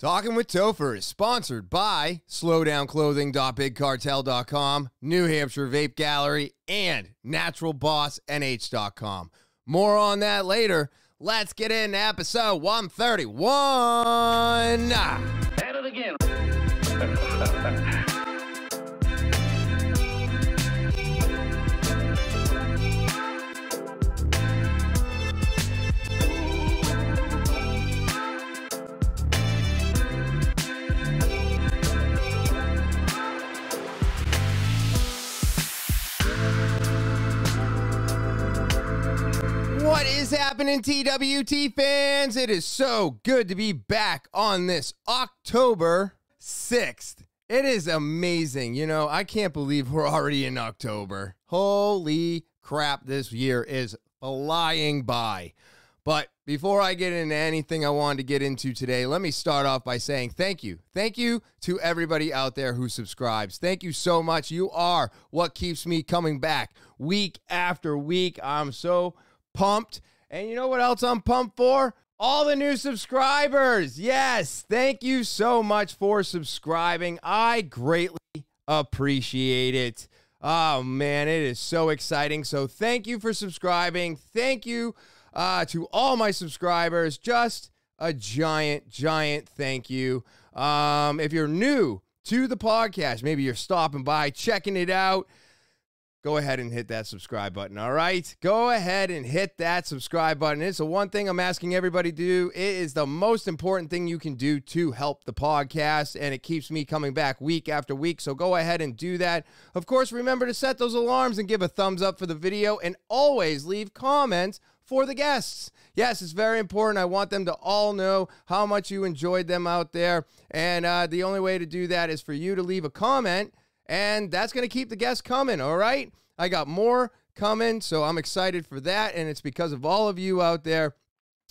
Talking with Topher is sponsored by slowdownclothing.bigcartel.com, New Hampshire Vape Gallery, and naturalbossnh.com. More on that later. Let's get into episode 131. At it again. What is happening, TWT fans? It is so good to be back on this October 6th. It is amazing. You know, I can't believe we're already in October. Holy crap, this year is flying by. But before I get into anything I wanted to get into today, let me start off by saying thank you. Thank you to everybody out there who subscribes. Thank you so much. You are what keeps me coming back week after week. I'm so pumped. And you know what else I'm pumped for? All the new subscribers. Yes, thank you so much for subscribing. I greatly appreciate it. Oh man, it is so exciting. So thank you for subscribing. Thank you to all my subscribers. Just a giant thank you. If you're new to the podcast, maybe you're stopping by, checking it out, go ahead and hit that subscribe button, all right? Go ahead and hit that subscribe button. It's the one thing I'm asking everybody to do. It is the most important thing you can do to help the podcast, and it keeps me coming back week after week, so go ahead and do that. Of course, remember to set those alarms and give a thumbs up for the video, and always leave comments for the guests. Yes, it's very important. I want them to all know how much you enjoyed them out there, and the only way to do that is for you to leave a comment, and that's going to keep the guests coming, all right? I got more coming, so I'm excited for that, and it's because of all of you out there,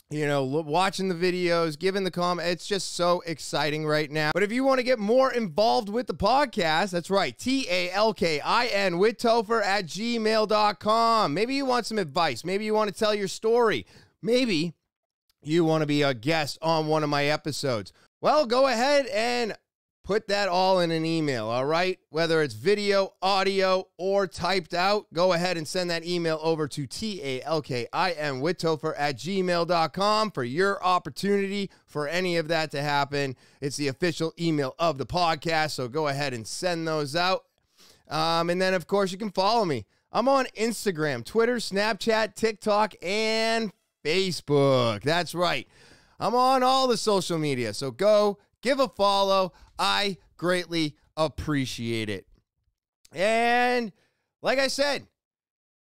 you know, watching the videos, giving the comment. It's just so exciting right now. But if you want to get more involved with the podcast, that's right, TALKIN with Topher at gmail.com. Maybe you want some advice. Maybe you want to tell your story. Maybe you want to be a guest on one of my episodes. Well, go ahead and put that all in an email, all right? Whether it's video, audio, or typed out, go ahead and send that email over to TALKIN with Topher at gmail.com for your opportunity for any of that to happen. It's the official email of the podcast, so go ahead and send those out. And then, of course, you can follow me. I'm on Instagram, Twitter, Snapchat, TikTok, and Facebook. That's right. I'm on all the social media, so go give a follow. I greatly appreciate it. And like I said,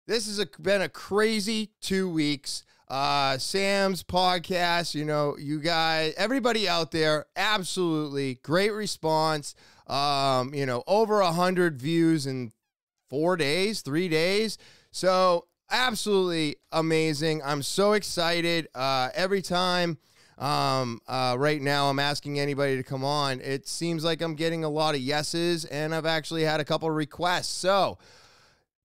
this has been a crazy 2 weeks. Sam's podcast, you know, you guys, everybody out there, absolutely great response. You know, over 100 views in 3 days. So absolutely amazing. I'm so excited every time. Right now I'm asking anybody to come on. It seems like I'm getting a lot of yeses, and I've actually had a couple requests. So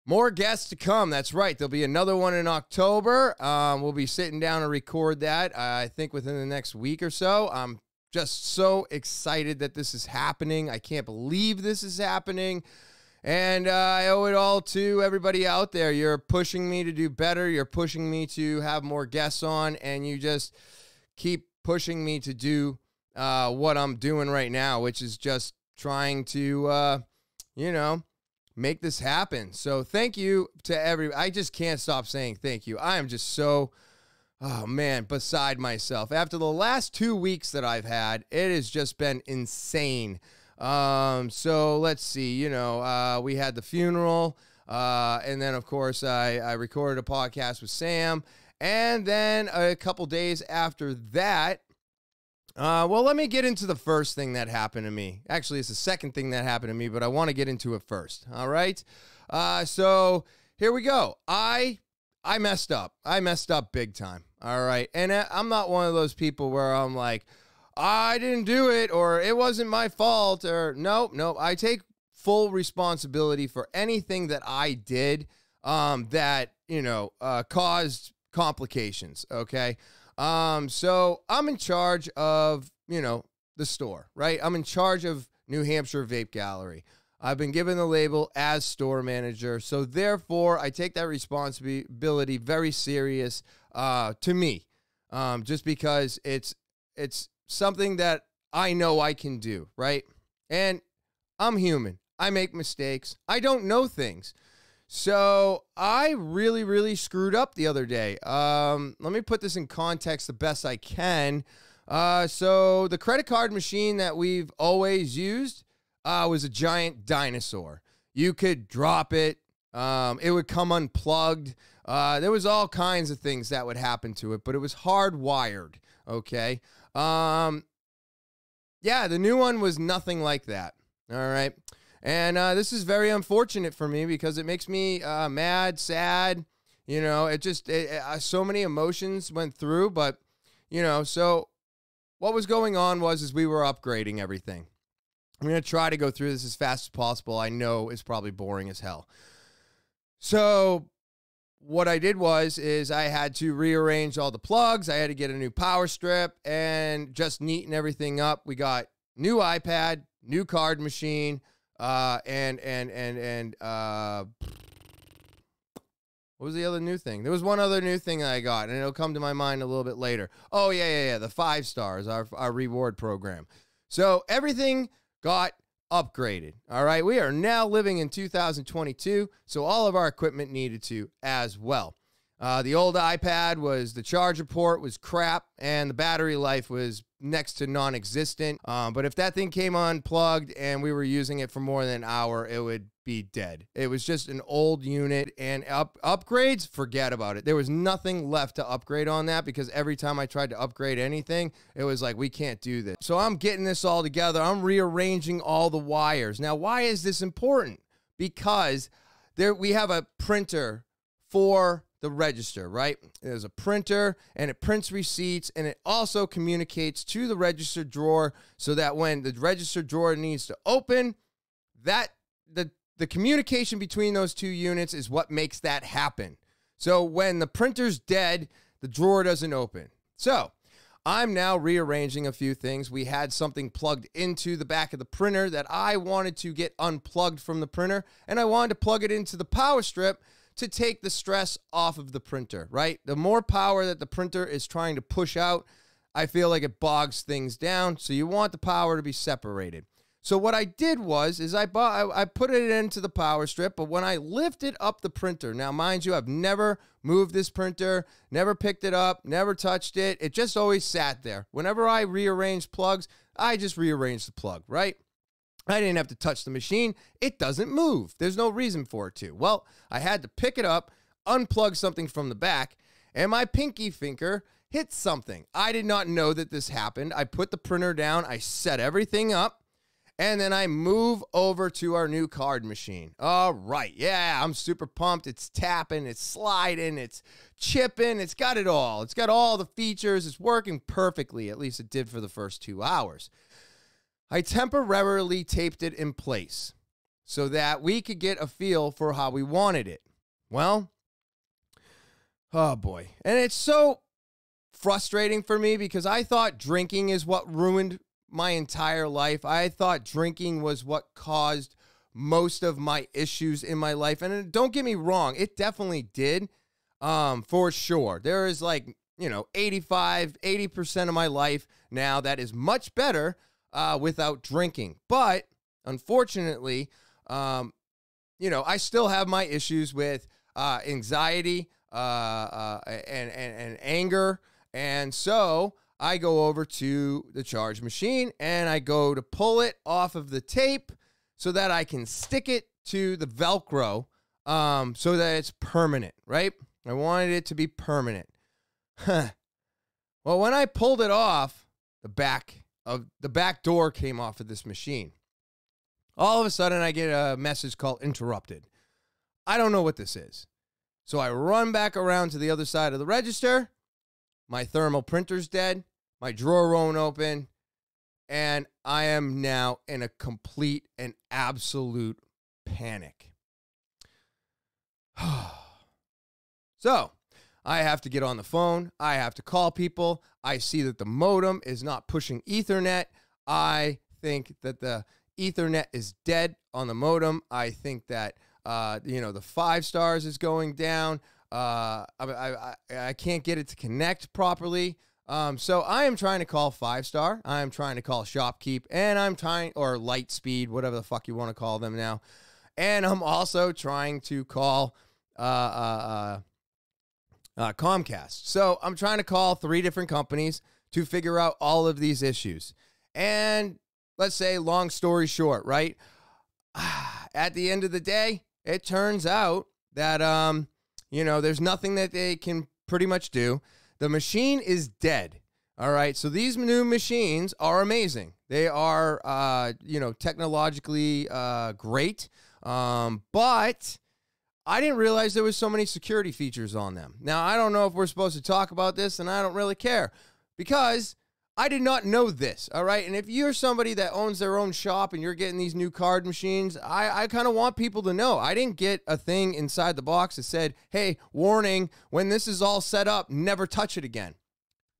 more guests to come. That's right. There'll be another one in October. We'll be sitting down and record that, I think within the next week or so. I'm just so excited that this is happening. I can't believe this is happening. And I owe it all to everybody out there. You're pushing me to do better. You're pushing me to have more guests on, and you just keep pushing me to do what I'm doing right now, which is just trying to, you know, make this happen. So thank you to I just can't stop saying thank you. I am just so, oh man, beside myself. After the last 2 weeks that I've had, it has just been insane. So let's see, you know, we had the funeral, and then of course I recorded a podcast with Sam. And then a couple days after that, well, let me get into the first thing that happened to me. Actually, it's the second thing that happened to me, but I want to get into it first. All right. So here we go. I messed up. I messed up big time. All right. And I'm not one of those people where I'm like, I didn't do it, or it wasn't my fault, or nope. I take full responsibility for anything that I did that, you know, caused complications, okay? So I'm in charge of, you know, the store, right? I'm in charge of New Hampshire Vape Gallery. I've been given the label as store manager, so therefore I take that responsibility very serious to me, just because it's something that I know I can do, right? And I'm human. I make mistakes. I don't know things. So I really, really screwed up the other day. Let me put this in context the best I can. So the credit card machine that we've always used was a giant dinosaur. You could drop it. It would come unplugged. There was all kinds of things that would happen to it, but it was hardwired, okay? Yeah, the new one was nothing like that, all right? And this is very unfortunate for me because it makes me mad, sad. You know, so many emotions went through. But, you know, so what was going on is we were upgrading everything. I'm going to try to go through this as fast as possible. I know it's probably boring as hell. So what I did is I had to rearrange all the plugs. I had to get a new power strip and just neaten everything up. We got new iPad, new card machine. What was the other new thing? There was one other new thing that I got, and it'll come to my mind a little bit later. Oh, yeah. The 5 stars, our reward program. So everything got upgraded. All right. We are now living in 2022, so all of our equipment needed to as well. The old iPad the charger port was crap, and the battery life was next to non-existent. But if that thing came unplugged and we were using it for more than an hour, it would be dead. It was just an old unit, and upgrades, forget about it. There was nothing left to upgrade on that because every time I tried to upgrade anything, it was like, we can't do this. So I'm getting this all together. I'm rearranging all the wires. Now, why is this important? Because we have a printer for the register, right? There's a printer and it prints receipts, and it also communicates to the register drawer so that when the register drawer needs to open, that the communication between those two units is what makes that happen. So when the printer's dead, the drawer doesn't open. So I'm now rearranging a few things. We had something plugged into the back of the printer that I wanted to get unplugged from the printer, and I wanted to plug it into the power strip to take the stress off of the printer, right? The more power that the printer is trying to push out, I feel like it bogs things down. So you want the power to be separated. So what I did is I put it into the power strip, but when I lifted up the printer, now mind you, I've never moved this printer, never picked it up, never touched it. It just always sat there. Whenever I rearrange plugs, I just rearrange the plug, right? I didn't have to touch the machine. It doesn't move. There's no reason for it to. Well, I had to pick it up, unplug something from the back, and my pinky finger hit something. I did not know that this happened. I put the printer down, I set everything up, and then I move over to our new card machine. All right, yeah, I'm super pumped. It's tapping, it's sliding, it's chipping, it's got it all. It's got all the features. It's working perfectly. At least it did for the first 2 hours. I temporarily taped it in place so that we could get a feel for how we wanted it. Well, oh boy. And it's so frustrating for me because I thought drinking is what ruined my entire life. I thought drinking was what caused most of my issues in my life. And don't get me wrong, it definitely did, for sure. There is 80% of my life now that is much better without drinking. But unfortunately, I still have my issues with anxiety and anger. And so I go over to the charge machine and I go to pull it off of the tape so that I can stick it to the Velcro so that it's permanent, right? I wanted it to be permanent. Well, when I pulled it off, the back door came off of this machine. All of a sudden, I get a message called interrupted. I don't know what this is. So I run back around to the other side of the register. My thermal printer's dead. My drawer won't open. And I am now in a complete and absolute panic. So I have to get on the phone. I have to call people. I see that the modem is not pushing Ethernet. I think that the Ethernet is dead on the modem. I think that, the 5 stars is going down. I can't get it to connect properly. So I am trying to call 5 star. I am trying to call Shopkeep, and or Lightspeed, whatever the fuck you want to call them now. And I'm also trying to call Comcast. So I'm trying to call 3 different companies to figure out all of these issues. And let's say, long story short, right? At the end of the day, it turns out that, there's nothing that they can pretty much do. The machine is dead. All right. So these new machines are amazing. They are, technologically great. But I didn't realize there was so many security features on them. Now, I don't know if we're supposed to talk about this, and I don't really care because I did not know this, all right? And if you're somebody that owns their own shop and you're getting these new card machines, I kind of want people to know. I didn't get a thing inside the box that said, hey, warning, when this is all set up, never touch it again.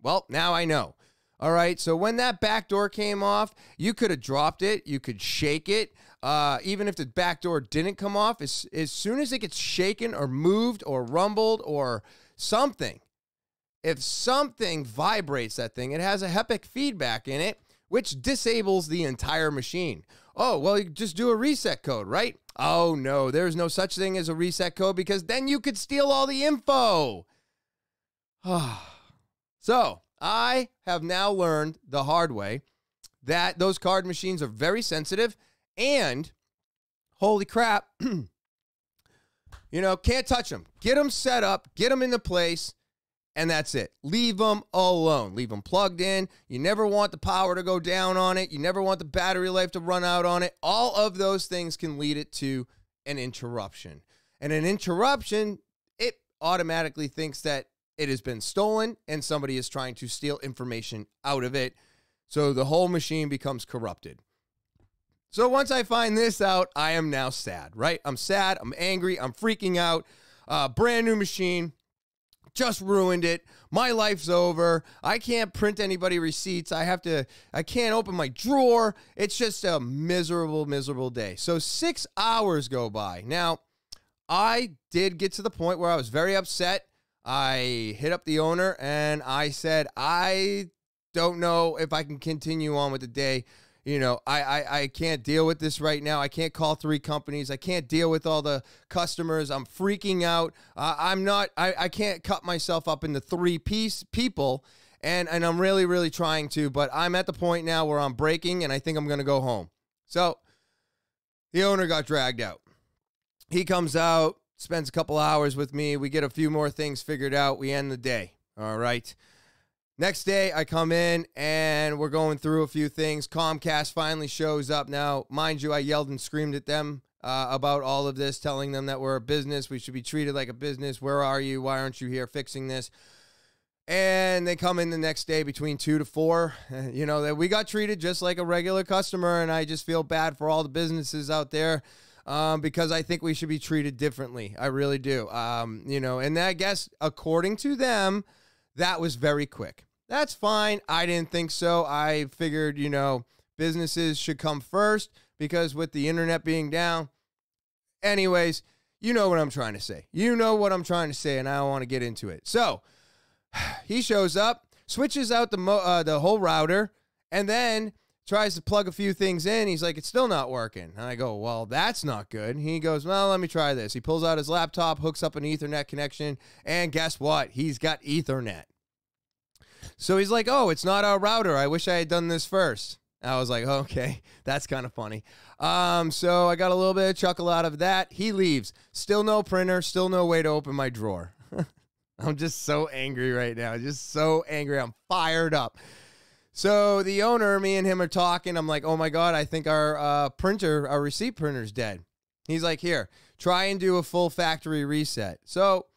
Well, now I know. All right, so when that back door came off, you could have dropped it. You could shake it. Even if the back door didn't come off, as soon as it gets shaken or moved or rumbled or something, if something vibrates that thing, it has a HEPC feedback in it, which disables the entire machine. Oh, well, you just do a reset code, right? Oh, no, there's no such thing as a reset code because then you could steal all the info. So I have now learned the hard way that those card machines are very sensitive and, holy crap, can't touch them. Get them set up, get them into place, and that's it. Leave them alone. Leave them plugged in. You never want the power to go down on it. You never want the battery life to run out on it. All of those things can lead it to an interruption. And an interruption, it automatically thinks that it has been stolen and somebody is trying to steal information out of it. So the whole machine becomes corrupted. So once I find this out, I am now sad, right? I'm sad. I'm angry. I'm freaking out. Brand new machine. Just ruined it. My life's over. I can't print anybody receipts. I can't open my drawer. It's just a miserable, miserable day. So 6 hours go by. Now, I did get to the point where I was very upset. I hit up the owner and I said, I don't know if I can continue on with the day. I can't deal with this right now. I can't call 3 companies. I can't deal with all the customers. I'm freaking out. I can't cut myself up into 3 people. And I'm really, really trying to, but I'm at the point now where I'm breaking and I think I'm going to go home. So the owner got dragged out. He comes out, spends a couple hours with me. We get a few more things figured out. We end the day. All right. Next day, I come in, and we're going through a few things. Comcast finally shows up. Now, mind you, I yelled and screamed at them about all of this, telling them that we're a business. We should be treated like a business. Where are you? Why aren't you here fixing this? And they come in the next day between 2 to 4. That we got treated just like a regular customer, and I just feel bad for all the businesses out there because I think we should be treated differently. I really do. And I guess, according to them, that was very quick. That's fine. I didn't think so. I figured, businesses should come first because with the internet being down. Anyways, you know what I'm trying to say. And I don't want to get into it. So he shows up, switches out the whole router, and then tries to plug a few things in. He's like, it's still not working. And I go, well, that's not good. And he goes, well, let me try this. He pulls out his laptop, hooks up an Ethernet connection, and guess what? He's got Ethernet. So he's like, oh, it's not our router. I wish I had done this first. I was like, okay, that's kind of funny. So I got a little bit of chuckle out of that. He leaves. Still no printer. Still no way to open my drawer. I'm just so angry right now. Just so angry. I'm fired up. So the owner, me and him are talking. I'm like, oh my God, I think our receipt printer's dead. He's like, here, try and do a full factory reset. So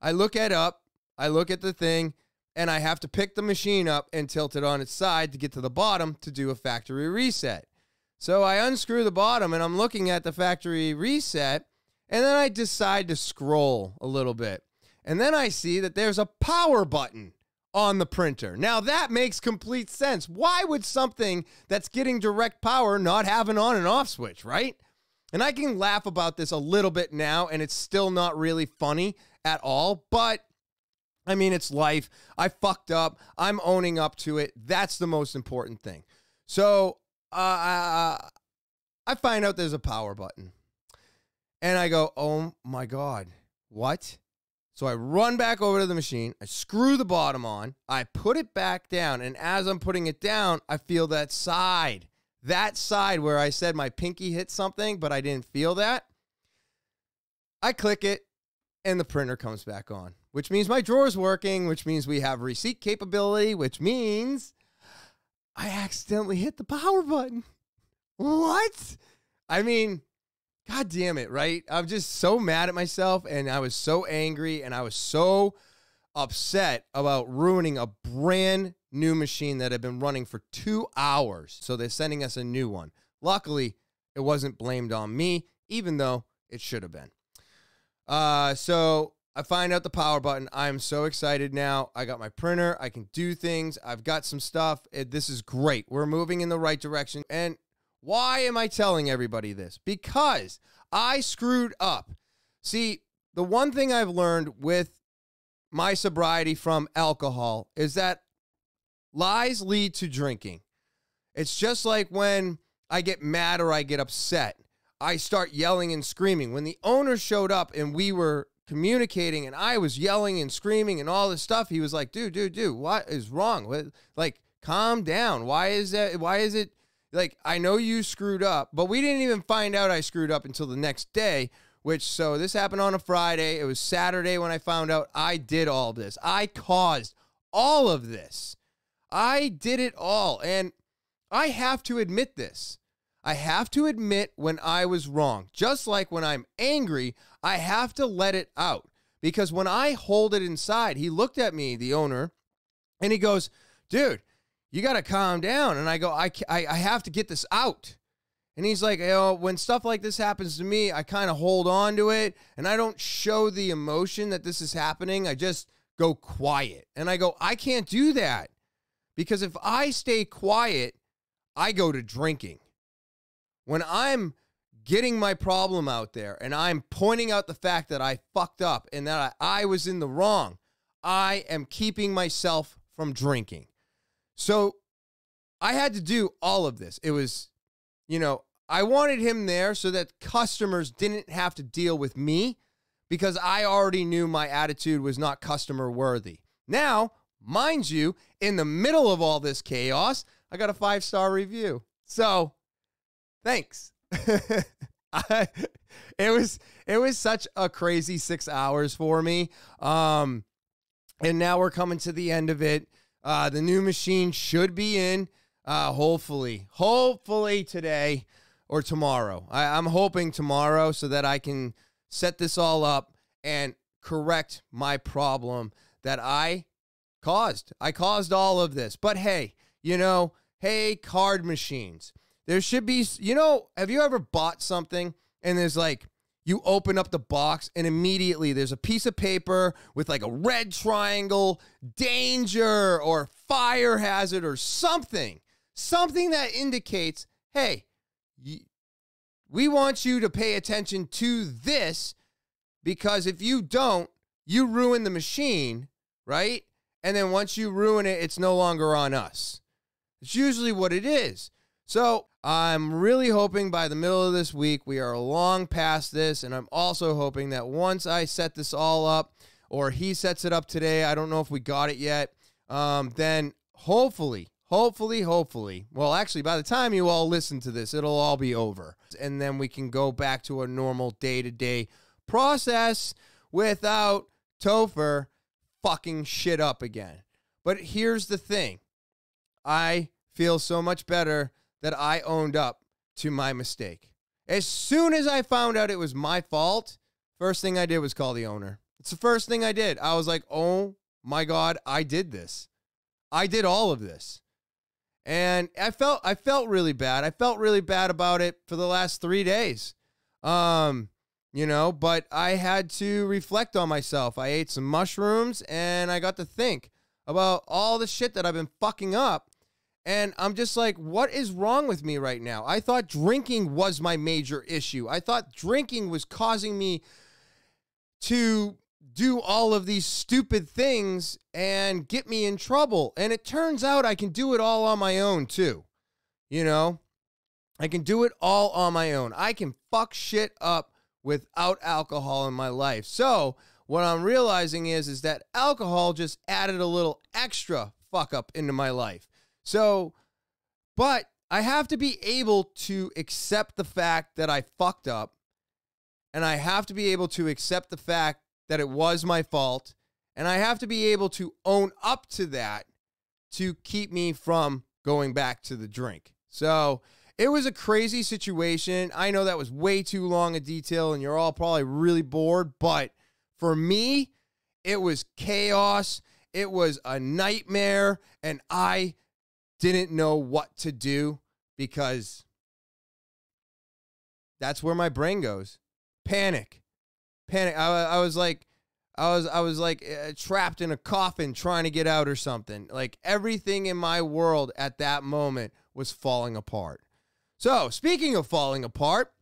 I look at the thing, and I have to pick the machine up and tilt it on its side to get to the bottom to do a factory reset. So I unscrew the bottom, and I'm looking at the factory reset, and then I decide to scroll a little bit. And then I see that there's a power button on the printer. Now that makes complete sense. Why would something that's getting direct power not have an on and off switch, right? And I can laugh about this a little bit now, and it's still not really funny at all, but I mean, it's life. I fucked up. I'm owning up to it. That's the most important thing. So I find out there's a power button. And I go, oh my God, what? So I run back over to the machine. I screw the bottom on. I put it back down. And as I'm putting it down, I feel that side where I said my pinky hit something, but I didn't feel that. I click it and the printer comes back on, which means my drawer's working, which means we have receipt capability, which means I accidentally hit the power button. What? I mean, God damn it, right? I'm just so mad at myself, and I was so angry, and I was so upset about ruining a brand new machine that had been running for 2 hours. So they're sending us a new one. Luckily, it wasn't blamed on me, even though it should have been. So I find out the power button. I'm so excited now. I got my printer. I can do things. I've got some stuff. This is great. We're moving in the right direction. And why am I telling everybody this? Because I screwed up. See, the one thing I've learned with my sobriety from alcohol is that lies lead to drinking. It's just like when I get mad or I get upset, I start yelling and screaming. When the owner showed up and we were communicating and I was yelling and screaming and all this stuff, he was like, dude, what is wrong? Like, calm down. Why is that? Why is it? Like, I know you screwed up, but we didn't even find out I screwed up until the next day, so this happened on a Friday. It was Saturday when I found out I did all this. I caused all of this. I did it all, and I have to admit this. I have to admit when I was wrong. Just like when I'm angry, I have to let it out, because when I hold it inside, he looked at me, the owner, and he goes, dude, you got to calm down. And I go, I have to get this out. And he's like, when stuff like this happens to me, I kind of hold on to it, and I don't show the emotion that this is happening. I just go quiet. And I go, I can't do that, because if I stay quiet, I go to drinking. When I'm getting my problem out there and I'm pointing out the fact that I fucked up and that I was in the wrong, I am keeping myself from drinking. So I had to do all of this. It was, I wanted him there so that customers didn't have to deal with me, because I already knew my attitude was not customer worthy. Now, mind you, in the middle of all this chaos, I got a 5-star review. So thanks. It was such a crazy 6 hours for me. And now we're coming to the end of it. The new machine should be in, hopefully today or tomorrow. I'm hoping tomorrow so that I can set this all up and correct my problem that I caused. I caused all of this. But hey, card machines. There should be, have you ever bought something and there's like, you open up the box and immediately there's a piece of paper with like a red triangle, danger or fire hazard or something that indicates, hey, we want you to pay attention to this, because if you don't, you ruin the machine, right? And then once you ruin it, it's no longer on us. It's usually what it is. So I'm really hoping by the middle of this week, we are long past this. And I'm also hoping that once I set this all up, or he sets it up today, I don't know if we got it yet, then hopefully, well, actually, by the time you all listen to this, it'll all be over. And then we can go back to a normal day-to-day process without Topher fucking shit up again. But here's the thing. I feel so much better that I owned up to my mistake. As soon as I found out it was my fault, first thing I did was call the owner. It's the first thing I did. I was like, oh my God, I did this. I did all of this. And I felt really bad. I felt really bad about it for the last 3 days. But I had to reflect on myself. I ate some mushrooms and I got to think. about all the shit that I've been fucking up. And I'm just like, what is wrong with me right now? I thought drinking was my major issue. I thought drinking was causing me to do all of these stupid things and get me in trouble. And it turns out I can do it all on my own too. You know, I can do it all on my own. I can fuck shit up without alcohol in my life. So what I'm realizing is that alcohol just added a little extra fuck up into my life. So, but I have to be able to accept the fact that I fucked up, and I have to be able to accept the fact that it was my fault, and I have to be able to own up to that to keep me from going back to the drink. So it was a crazy situation. I know that was way too long a detail, and you're all probably really bored, but for me, it was chaos. It was a nightmare, and I didn't know what to do because that's where my brain goes. Panic. I was like trapped in a coffin trying to get out or something. Like everything in my world at that moment was falling apart. So speaking of falling apart,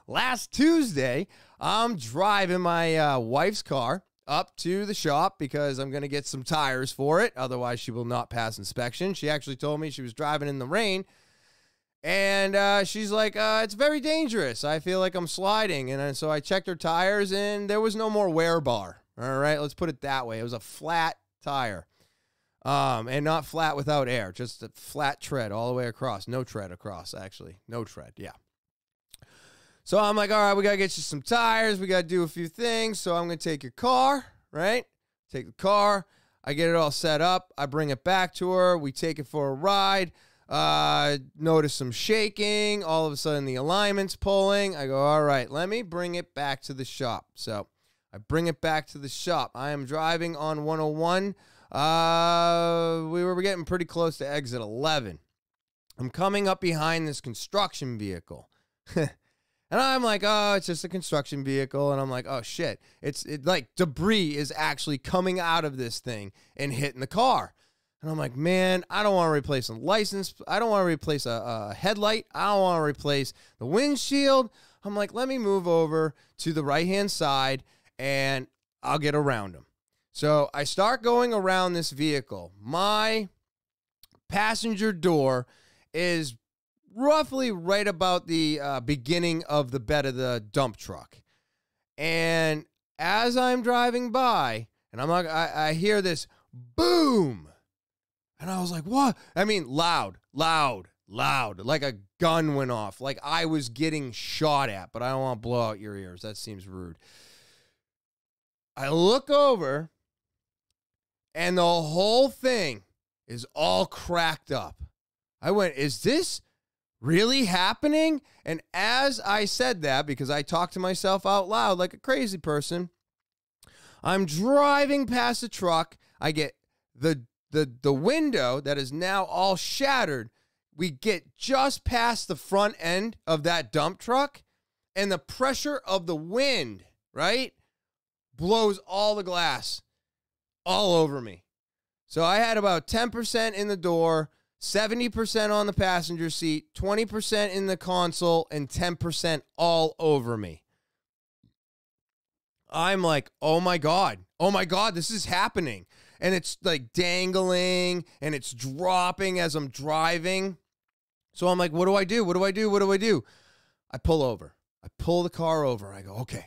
last Tuesday, I'm driving my wife's car up to the shop because I'm going to get some tires for it. Otherwise, she will not pass inspection. She actually told me she was driving in the rain. And she's like, it's very dangerous. I feel like I'm sliding. And so I checked her tires, and there was no more wear bar. All right, let's put it that way. It was a flat tire. And not flat without air. Just a flat tread all the way across. No tread across, actually. No tread, yeah. So I'm like, all right, we got to get you some tires. We got to do a few things. So I'm going to take your car, right? Take the car. I get it all set up. I bring it back to her. We take it for a ride. Notice some shaking. All of a sudden, the alignment's pulling. I go, all right, let me bring it back to the shop. So I bring it back to the shop. I am driving on 101. We were getting pretty close to exit 11. I'm coming up behind this construction vehicle. And I'm like, oh, it's just a construction vehicle. And I'm like, oh, shit. It's like debris is actually coming out of this thing and hitting the car. And I'm like, man, I don't want to replace a license. I don't want to replace a headlight. I don't want to replace the windshield. I'm like, let me move over to the right-hand side, and I'll get around them. So I start going around this vehicle. My passenger door is roughly right about the beginning of the bed of the dump truck. And as I'm driving by, and I'm like, I hear this boom. And I was like, what? I mean, loud, like a gun went off, like I was getting shot at, but I don't want to blow out your ears. That seems rude. I look over, and the whole thing is all cracked up. I went, is this really happening? And as I said that, because I talked to myself out loud like a crazy person, I'm driving past the truck. I get the window that is now all shattered. We get just past the front end of that dump truck, and the pressure of the wind, right, blows all the glass all over me. So I had about 10% in the door, 70% on the passenger seat, 20% in the console, and 10% all over me. I'm like, oh my God, this is happening. And it's like dangling, and it's dropping as I'm driving. So I'm like, what do I do? I pull over. I pull the car over. I go, okay,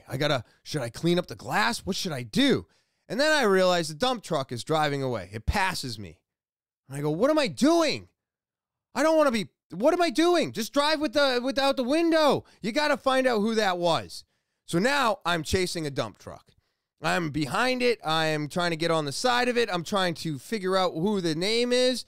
should I clean up the glass? What should I do? And then I realize the dump truck is driving away. It passes me. And I go, what am I doing? What am I doing? Just drive without the window. You got to find out who that was. So now I'm chasing a dump truck. I'm behind it. I'm trying to get on the side of it. I'm trying to figure out who the name is.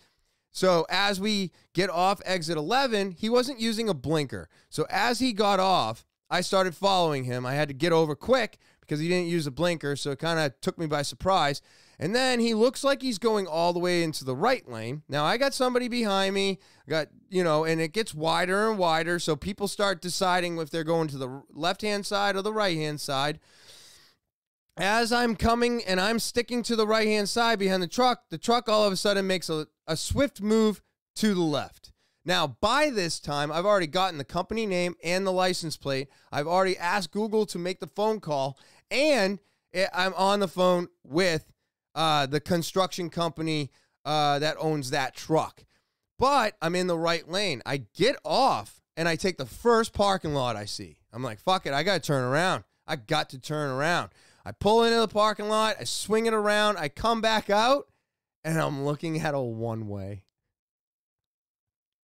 So as we get off exit 11, he wasn't using a blinker. So as he got off, I started following him. I had to get over quick because he didn't use a blinker, so it kind of took me by surprise. And then he looks like he's going all the way into the right lane. Now, I got somebody behind me, and it gets wider and wider, so people start deciding if they're going to the left-hand side or the right-hand side. as I'm coming and I'm sticking to the right-hand side behind the truck all of a sudden makes a swift move to the left. Now, by this time, I've already gotten the company name and the license plate. I've already asked Google to make the phone call, and I'm on the phone with the construction company that owns that truck. But I'm in the right lane. I get off, and I take the first parking lot I see. I'm like, fuck it, I got to turn around. I got to turn around. I pull into the parking lot. I swing it around. I come back out, and I'm looking at a one-way.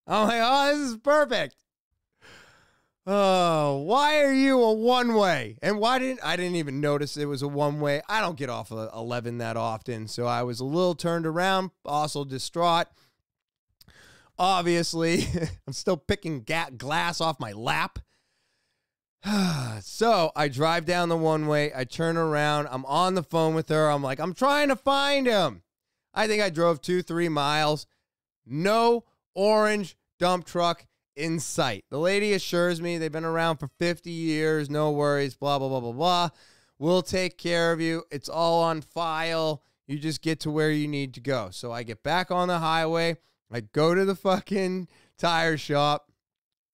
I'm like, oh, this is perfect. Oh, why are you a one-way? And I didn't even notice it was a one-way. I don't get off of 11 that often, so I was a little turned around, also distraught. Obviously, I'm still picking glass off my lap. So I drive down the one-way. I turn around. I'm on the phone with her. I'm like, I'm trying to find him. I think I drove 2-3 miles. No orange dump truck in sight. The lady assures me they've been around for 50 years. No worries, blah, blah, blah, blah, blah. We'll take care of you. It's all on file. You just get to where you need to go. So I get back on the highway. I go to the fucking tire shop.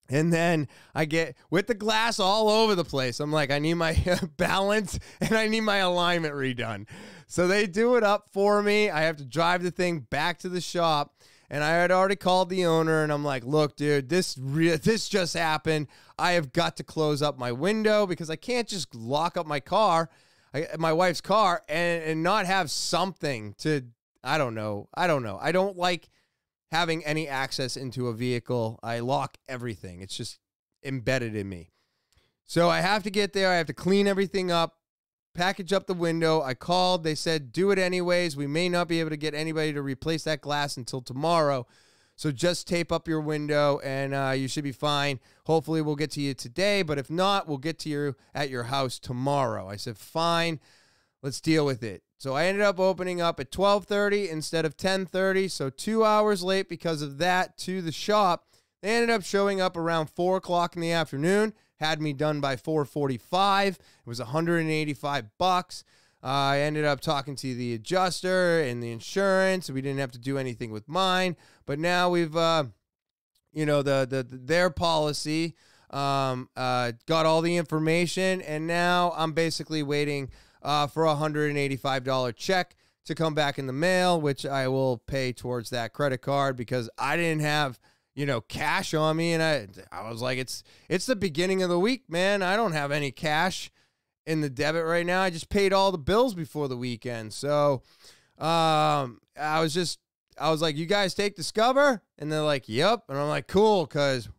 And then I get with the glass all over the place. I'm like, I need my balance and I need my alignment redone. So they do it up for me. I have to drive the thing back to the shop. And I had already called the owner, and I'm like, look, dude, this just happened. I have got to close up my window because I can't just lock up my car, my wife's car, and not have something to, I don't know. I don't like having any access into a vehicle. I lock everything. It's just embedded in me. So I have to get there. I have to clean everything up, package up the window. I called. They said, do it anyways. We may not be able to get anybody to replace that glass until tomorrow. So just tape up your window and you should be fine. Hopefully we'll get to you today, but if not, we'll get to you at your house tomorrow. I said, fine, let's deal with it. So I ended up opening up at 12:30 instead of 10:30. So 2 hours late because of that to the shop. They ended up showing up around 4 o'clock in the afternoon. Had me done by 4:45. It was $185. I ended up talking to the adjuster and the insurance. We didn't have to do anything with mine, but now we've, their policy got all the information, and now I'm basically waiting for a $185 check to come back in the mail, which I will pay towards that credit card because I didn't have cash on me. And I was like, it's the beginning of the week, man. I don't have any cash in the debit right now. I just paid all the bills before the weekend. So, I was like, you guys take Discover? And they're like, yep. And I'm like, cool. 'Cause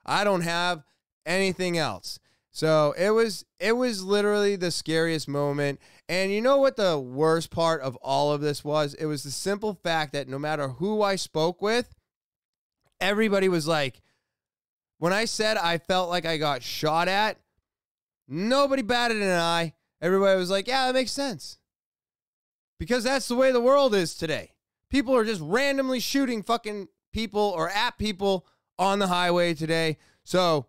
I don't have anything else. So it was literally the scariest moment. And you know what the worst part of all of this was? It was the simple fact that no matter who I spoke with, everybody was like, when I said I felt like I got shot at, nobody batted an eye. Everybody was like, yeah, that makes sense. Because that's the way the world is today. People are just randomly shooting fucking people or at people on the highway today. So,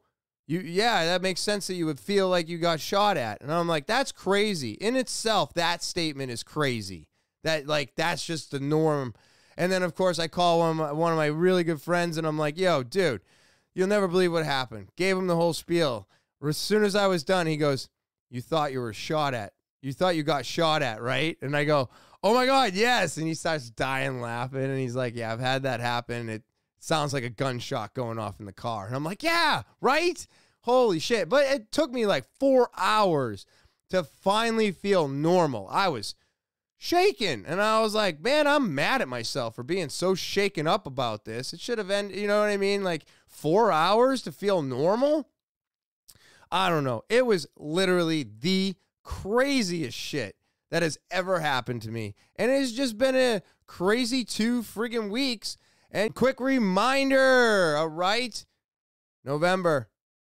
that makes sense that you would feel like you got shot at. And I'm like, that's crazy. In itself, that statement is crazy. That's just the norm. And then, of course, I call one of my really good friends, and I'm like, yo, dude, you'll never believe what happened. Gave him the whole spiel. As soon as I was done, he goes, you thought you were shot at. You thought you got shot at, right? And I go, oh, my God, yes. And he starts dying laughing, and he's like, yeah, I've had that happen. It sounds like a gunshot going off in the car. And I'm like, yeah, right? Holy shit. But it took me like 4 hours to finally feel normal. I was shaken. And I was like, man, I'm mad at myself for being so shaken up about this. It should have ended, you know what I mean? Like 4 hours to feel normal? I don't know. It was literally the craziest shit that has ever happened to me. And it's just been a crazy 2 friggin' weeks. And quick reminder, all right?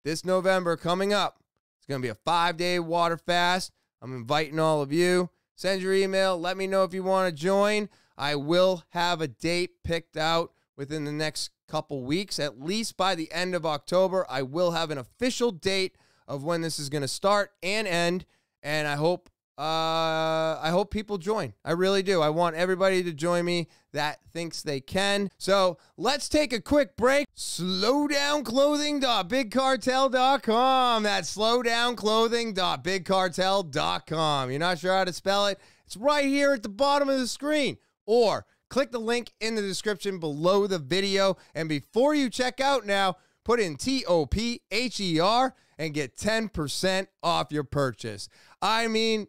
This November coming up. It's going to be a 5-day water fast. I'm inviting all of you. Send your email. Let me know if you want to join. I will have a date picked out within the next couple weeks. At least by the end of October, I will have an official date of when this is going to start and end. And I hope I hope people join. I really do. I want everybody to join me that thinks they can. So let's take a quick break. Slowdownclothing.bigcartel.com. That's slowdownclothing.bigcartel.com. You're not sure how to spell it? It's right here at the bottom of the screen. Or click the link in the description below the video. And before you check out now, put in TOPHER and get 10% off your purchase. I mean,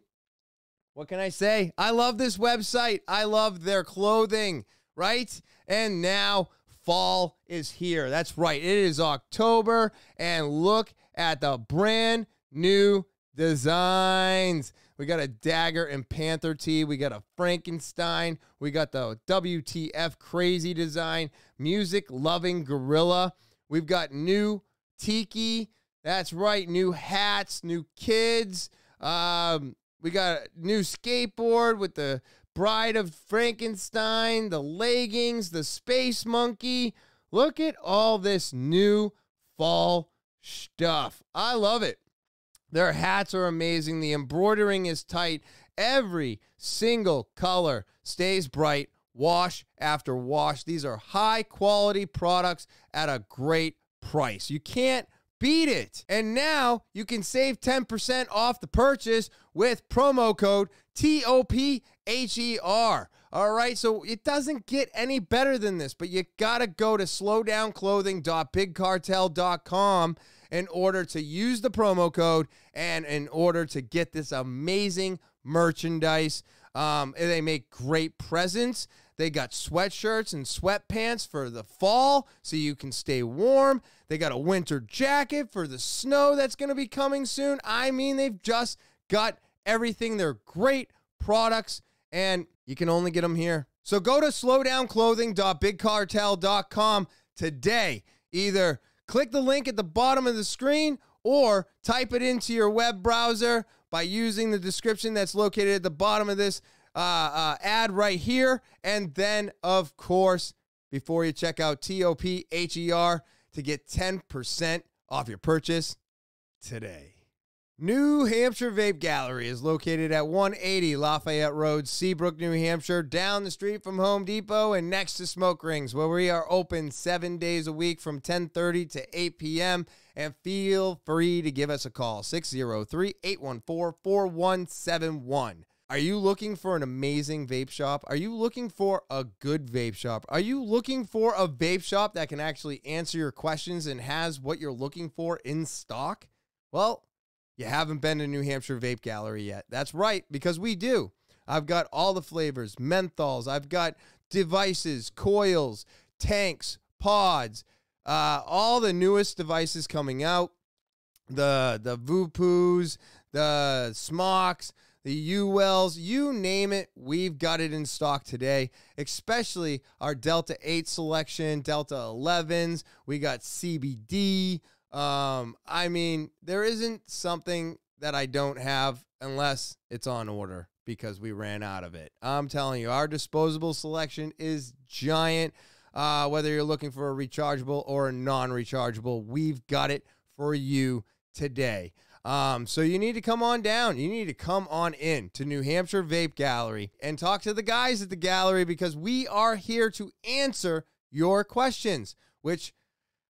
what can I say? I love this website. I love their clothing, right? And now fall is here. That's right. It is October, and look at the brand new designs. We got a dagger and panther tee. We got a Frankenstein. We got the WTF crazy design, music loving gorilla. We've got new tiki. That's right. New hats, new kids. We got a new skateboard with the Bride of Frankenstein, the leggings, the space monkey. Look at all this new fall stuff. I love it. Their hats are amazing. The embroidering is tight. Every single color stays bright, wash after wash. These are high quality products at a great price. You can't beat it. And now you can save 10% off the purchase with promo code TOPHER. All right, so it doesn't get any better than this, but you gotta go to slowdownclothing.bigcartel.com in order to use the promo code and in order to get this amazing merchandise. They make great presents. They got sweatshirts and sweatpants for the fall so you can stay warm. They got a winter jacket for the snow that's going to be coming soon. I mean, they've just got everything. They're great products, and you can only get them here. So go to slowdownclothing.bigcartel.com today. Either click the link at the bottom of the screen or type it into your web browser by using the description that's located at the bottom of this ad right here. And then, of course, before you check out TOPHER to get 10% off your purchase today. New Hampshire Vape Gallery is located at 180 Lafayette Road, Seabrook, New Hampshire, down the street from Home Depot and next to Smoke Rings, where we are open 7 days a week from 10:30 to 8 p.m. And feel free to give us a call, 603-814-4171. Are you looking for an amazing vape shop? Are you looking for a good vape shop? Are you looking for a vape shop that can actually answer your questions and has what you're looking for in stock? Well, you haven't been to New Hampshire Vape Gallery yet. That's right, because we do. I've got all the flavors, menthols. I've got devices, coils, tanks, pods, all the newest devices coming out. The Vupoos, the Smocks, the ULs, you name it, we've got it in stock today, especially our Delta 8 selection, Delta 11s. We got CBD. I mean, there isn't something that I don't have unless it's on order because we ran out of it. I'm telling you, our disposable selection is giant. Whether you're looking for a rechargeable or a non-rechargeable, we've got it for you today. So you need to come on down. You need to come on in to New Hampshire Vape Gallery and talk to the guys at the gallery because we are here to answer your questions, which,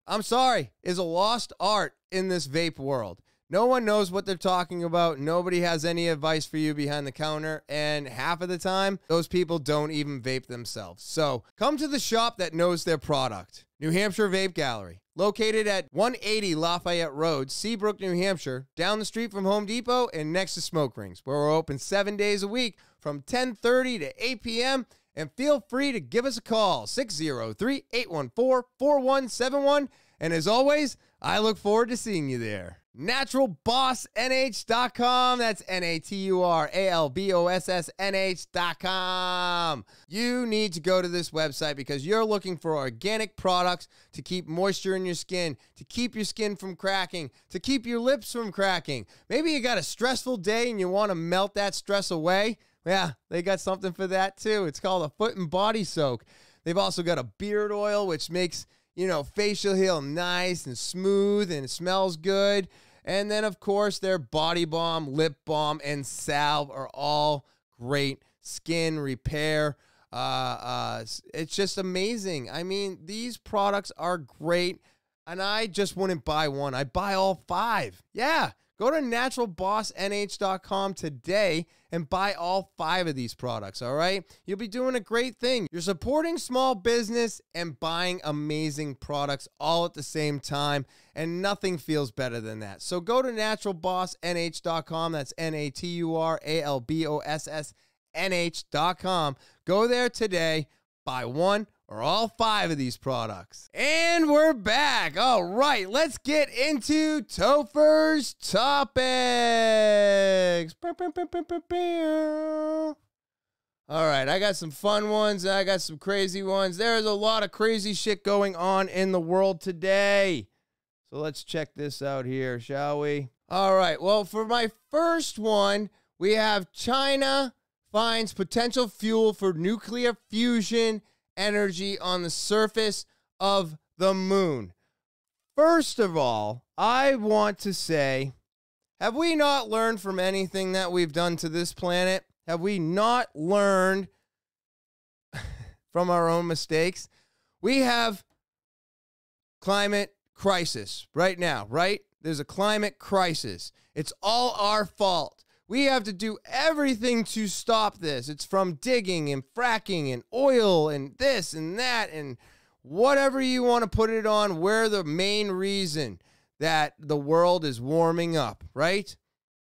I'm sorry, is a lost art in this vape world. No one knows what they're talking about. Nobody has any advice for you behind the counter. And half of the time, those people don't even vape themselves. So come to the shop that knows their product. New Hampshire Vape Gallery, located at 180 Lafayette Road, Seabrook, New Hampshire, down the street from Home Depot and next to Smoke Rings, where we're open 7 days a week from 10:30 to 8 p.m. And feel free to give us a call, 603-814-4171. And as always, I look forward to seeing you there. NaturalBossNH.com. That's NaturalBossNH.com. You need to go to this website because you're looking for organic products to keep moisture in your skin, to keep your skin from cracking, to keep your lips from cracking. Maybe you got a stressful day and you want to melt that stress away. Yeah, they got something for that too. It's called a foot and body soak. They've also got a beard oil, which makes, you know, facial hair nice and smooth and it smells good. And then, of course, their body balm, lip balm, and salve are all great skin repair. It's just amazing. I mean, these products are great, and I just wouldn't buy one. I'd buy all 5. Yeah. Go to naturalbossnh.com today and buy all 5 of these products, all right? You'll be doing a great thing. You're supporting small business and buying amazing products all at the same time, and nothing feels better than that. So go to naturalbossnh.com. That's naturalbossnh.com. Go there today, buy one or all 5 of these products. And we're back. All right, let's get into Topher's topics. All right, I got some fun ones and I got some crazy ones. There's a lot of crazy shit going on in the world today. So let's check this out here, shall we? All right, well, for my first one, we have China finds potential fuel for nuclear fusion energy on the surface of the moon. First of all, I want to say, have we not learned from anything that we've done to this planet? Have we not learned from our own mistakes? We have climate crisis right now, right? There's a climate crisis. It's all our fault. We have to do everything to stop this. It's from digging and fracking and oil and this and that and whatever you want to put it on. We're the main reason that the world is warming up, right?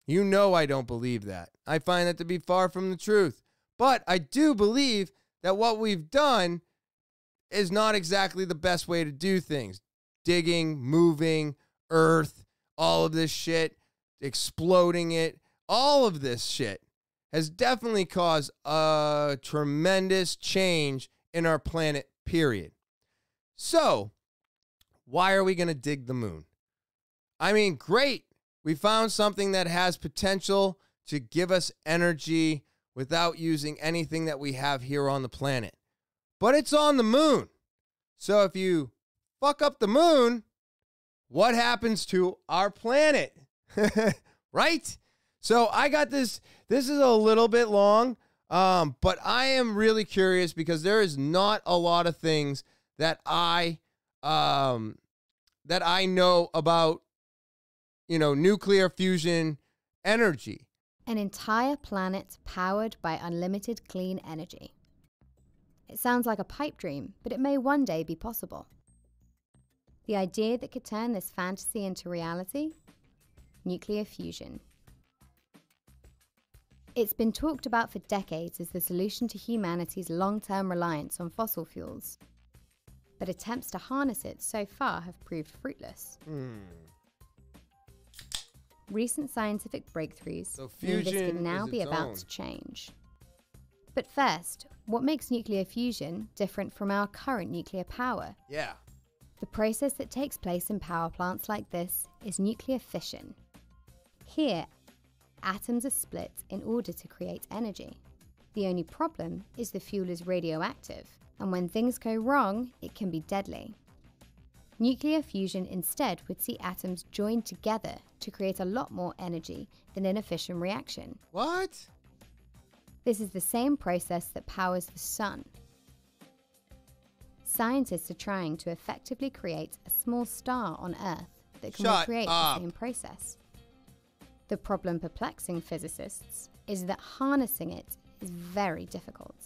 You know I don't believe that. I find that to be far from the truth. But I do believe that what we've done is not exactly the best way to do things. Digging, moving, earth, all of this shit, exploding it. All of this shit has definitely caused a tremendous change in our planet, period. So, why are we going to dig the moon? I mean, great. We found something that has potential to give us energy without using anything that we have here on the planet. But it's on the moon. So if you fuck up the moon, what happens to our planet? Right? So I got this. This is a little bit long, but I am really curious because there is not a lot of things that I know about, nuclear fusion energy. An entire planet powered by unlimited clean energy. It sounds like a pipe dream, but it may one day be possible. The idea that could turn this fantasy into reality? Nuclear fusion. It's been talked about for decades as the solution to humanity's long-term reliance on fossil fuels. But attempts to harness it so far have proved fruitless. Recent scientific breakthroughs mean this could now be about to change. But first, what makes nuclear fusion different from our current nuclear power? Yeah. The process that takes place in power plants like this is nuclear fission. Here, atoms are split in order to create energy. The only problem is the fuel is radioactive, and when things go wrong, it can be deadly. Nuclear fusion instead would see atoms joined together to create a lot more energy than in a fission reaction. What? This is the same process that powers the sun. Scientists are trying to effectively create a small star on Earth that can recreate the same process. The problem perplexing physicists is that harnessing it is very difficult.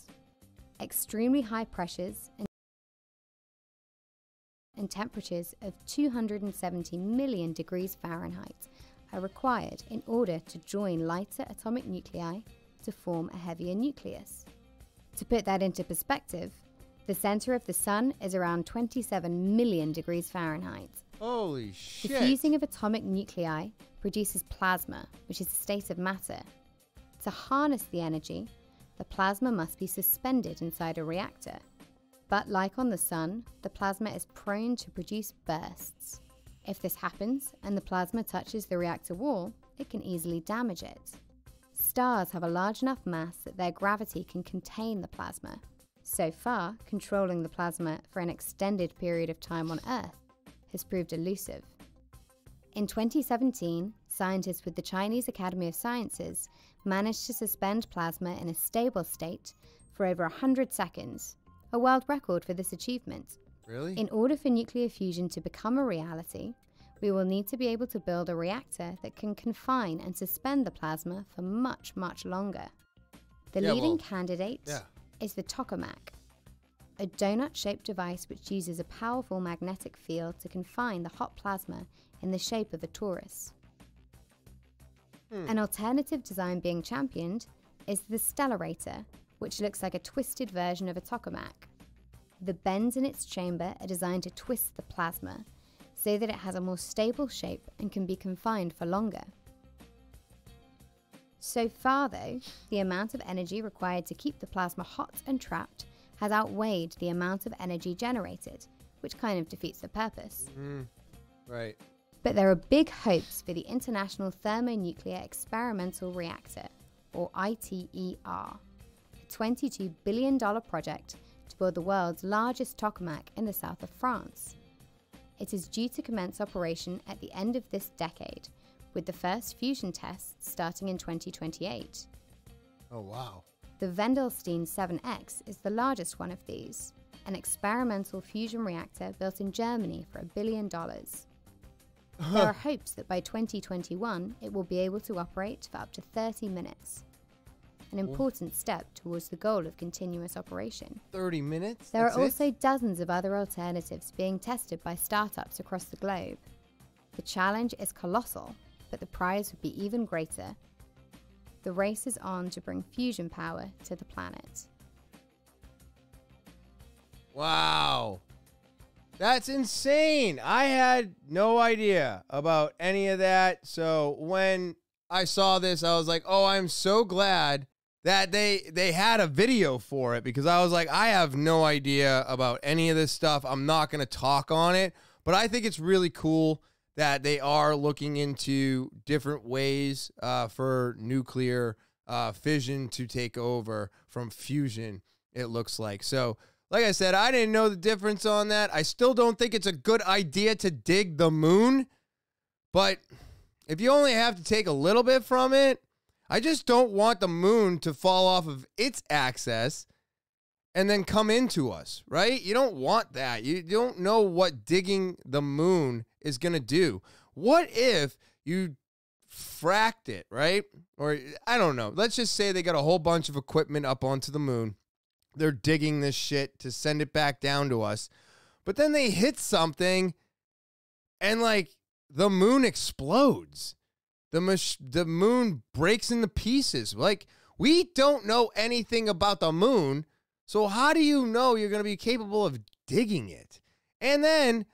Extremely high pressures and temperatures of 270 million degrees Fahrenheit are required in order to join lighter atomic nuclei to form a heavier nucleus. To put that into perspective, the center of the sun is around 27 million degrees Fahrenheit. Holy shit. The fusing of atomic nuclei produces plasma, which is a state of matter. To harness the energy, the plasma must be suspended inside a reactor. But like on the sun, the plasma is prone to produce bursts. If this happens and the plasma touches the reactor wall, it can easily damage it. Stars have a large enough mass that their gravity can contain the plasma. So far, controlling the plasma for an extended period of time on Earth has proved elusive. In 2017, scientists with the Chinese Academy of Sciences managed to suspend plasma in a stable state for over 100 seconds, a world record for this achievement. Really? In order for nuclear fusion to become a reality, we will need to be able to build a reactor that can confine and suspend the plasma for much, much longer. The leading candidate is the tokamak, a donut-shaped device which uses a powerful magnetic field to confine the hot plasma in the shape of a torus. An alternative design being championed is the stellarator, which looks like a twisted version of a tokamak. The bends in its chamber are designed to twist the plasma so that it has a more stable shape and can be confined for longer. So far though, the amount of energy required to keep the plasma hot and trapped has outweighed the amount of energy generated, which kind of defeats the purpose. Right. But there are big hopes for the International Thermonuclear Experimental Reactor, or ITER, a $22 billion project to build the world's largest tokamak in the south of France. It is due to commence operation at the end of this decade, with the first fusion tests starting in 2028. Oh, wow. The Wendelstein 7X is the largest one of these, an experimental fusion reactor built in Germany for $1 billion. There are hopes that by 2021 it will be able to operate for up to 30 minutes, an important step towards the goal of continuous operation. 30 minutes? There are also dozens of other alternatives being tested by startups across the globe. The challenge is colossal, but the prize would be even greater. The race is on to bring fusion power to the planet. Wow. That's insane. I had no idea about any of that. So when I saw this, I was like, oh, I'm so glad that they had a video for it, because I was like, I have no idea about any of this stuff. I'm not going to talk on it, but I think it's really cool that they are looking into different ways for nuclear fission to take over from fusion, it looks like. So, like I said, I didn't know the difference on that. I still don't think it's a good idea to dig the moon, but if you only have to take a little bit from it, I just don't want the moon to fall off of its axis and then come into us, right? You don't want that. You don't know what digging the moon is going to do. What if you fracked it, right? Or I don't know. Let's just say they got a whole bunch of equipment up onto the moon. They're digging this shit to send it back down to us. But then they hit something and like the moon explodes. The moon breaks into pieces. Like, we don't know anything about the moon. So how do you know you're going to be capable of digging it? And then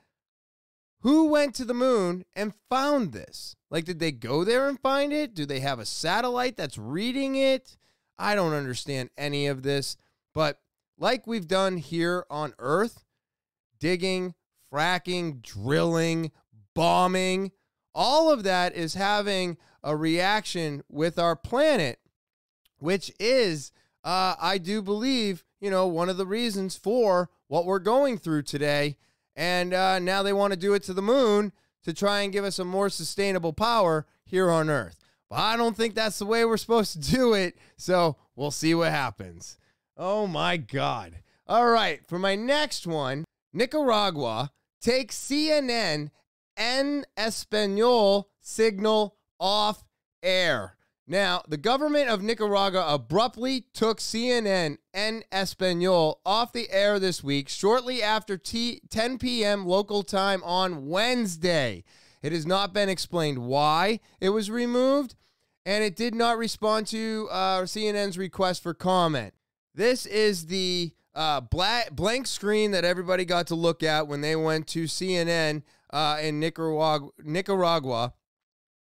who went to the moon and found this? Like, did they go there and find it? Do they have a satellite that's reading it? I don't understand any of this. But like we've done here on Earth, digging, fracking, drilling, bombing, all of that is having a reaction with our planet, which is, I do believe, one of the reasons for what we're going through today. And now they want to do it to the moon to try and give us a more sustainable power here on Earth. But I don't think that's the way we're supposed to do it. So we'll see what happens. Oh, my God. All right. For my next one, Nicaragua takes CNN en Español signal off air. Now, the government of Nicaragua abruptly took CNN en Español off the air this week, shortly after 10 p.m. local time on Wednesday. It has not been explained why it was removed, and it did not respond to CNN's request for comment. This is the blank screen that everybody got to look at when they went to CNN in Nicaragua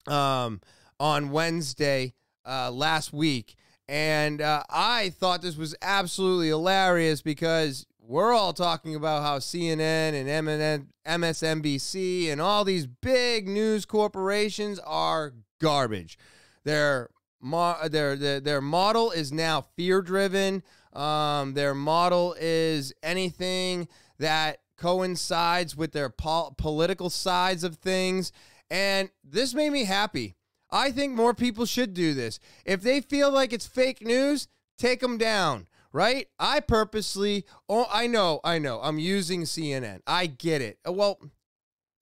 on Wednesday last week. And I thought this was absolutely hilarious because we're all talking about how CNN and MSNBC and all these big news corporations are garbage. Their model is now fear-driven. Their model is anything that coincides with their political sides of things. And this made me happy. I think more people should do this. If they feel like it's fake news, take them down, right? I purposely, I know, I'm using CNN. I get it. Well,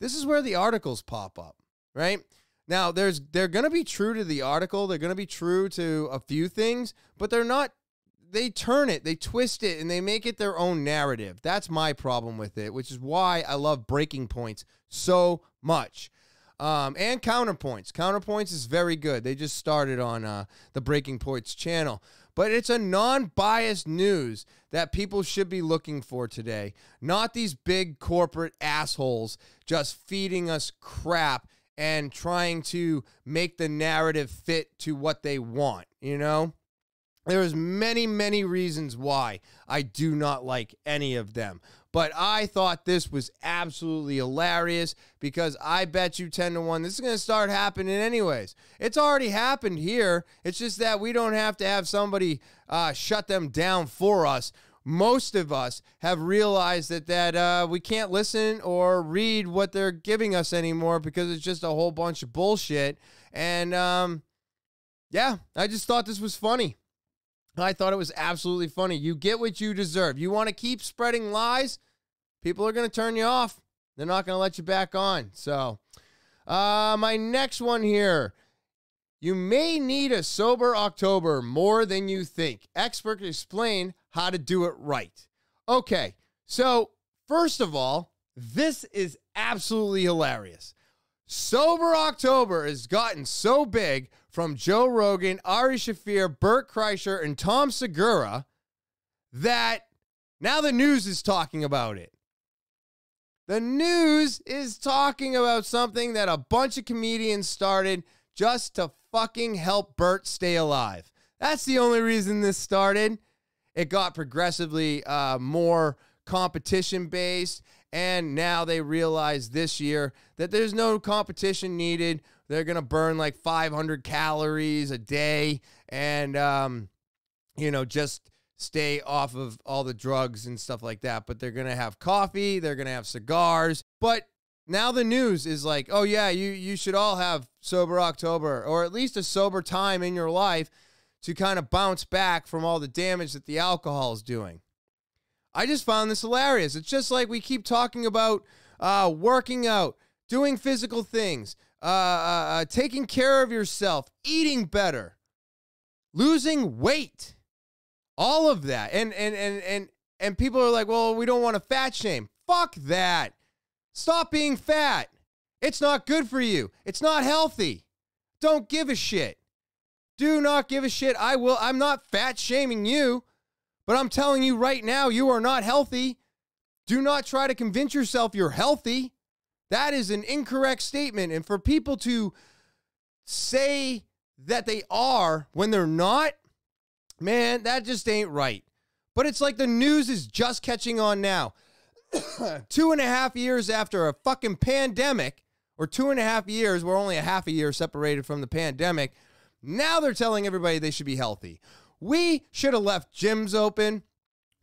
this is where the articles pop up, right? Now, they're going to be true to the article. They're going to be true to a few things, but they're not. They turn it, they twist it, and they make it their own narrative. That's my problem with it, which is why I love Breaking Points so much. And Counterpoints. Counterpoints is very good. They just started on the Breaking Points channel. But it's a non-biased news that people should be looking for today. Not these big corporate assholes just feeding us crap and trying to make the narrative fit to what they want, you know? There's many, many reasons why I do not like any of them. But I thought this was absolutely hilarious because I bet you 10 to 1 this is going to start happening anyways. It's already happened here. It's just that we don't have to have somebody shut them down for us. Most of us have realized that we can't listen or read what they're giving us anymore because it's just a whole bunch of bullshit. And yeah, I just thought this was funny. I thought it was absolutely funny. You get what you deserve. You want to keep spreading lies? People are going to turn you off. They're not going to let you back on. So, my next one here. You may need a sober October more than you think. Experts explain how to do it right. Okay, so first of all, this is absolutely hilarious. Sober October has gotten so big from Joe Rogan, Ari Shaffir, Bert Kreischer, and Tom Segura that now the news is talking about it. The news is talking about something that a bunch of comedians started just to fucking help Bert stay alive. That's the only reason this started. It got progressively more competition-based, and now they realize this year that there's no competition needed. They're going to burn like 500 calories a day and, you know, just stay off of all the drugs and stuff like that. But they're going to have coffee. They're going to have cigars. But now the news is like, oh, yeah, you should all have sober October or at least a sober time in your life to kind of bounce back from all the damage that the alcohol is doing. I just found this hilarious. It's just like we keep talking about working out, doing physical things, taking care of yourself, eating better, losing weight, all of that. And people are like, well, we don't want to fat shame. Fuck that. Stop being fat. It's not good for you. It's not healthy. Don't give a shit. Do not give a shit. I'm not fat shaming you. But I'm telling you right now, you are not healthy. Do not try to convince yourself you're healthy. That is an incorrect statement. And for people to say that they are when they're not, man, that just ain't right. But it's like the news is just catching on now. 2.5 years after a fucking pandemic, or 2.5 years, we're only a half a year separated from the pandemic. Now they're telling everybody they should be healthy. We should have left gyms open.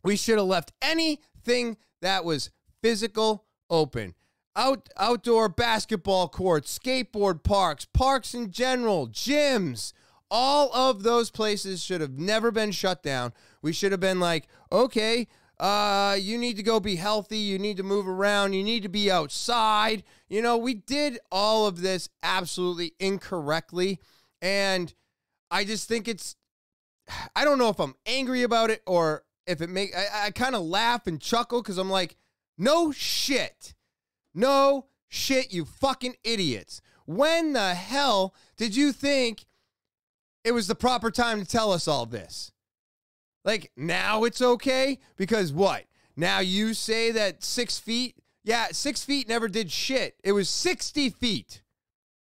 We should have left anything that was physical open. Outdoor basketball courts, skateboard parks, parks in general, gyms. All of those places should have never been shut down. We should have been like, okay, you need to go be healthy. You need to move around. You need to be outside. You know, we did all of this absolutely incorrectly. And I just think I don't know if I'm angry about it or if I kind of laugh and chuckle because I'm like, no shit. No shit, you fucking idiots. When the hell did you think it was the proper time to tell us all this? Like, now it's okay? Because what? Now you say that 6 feet? Yeah, 6 feet never did shit. It was 60 feet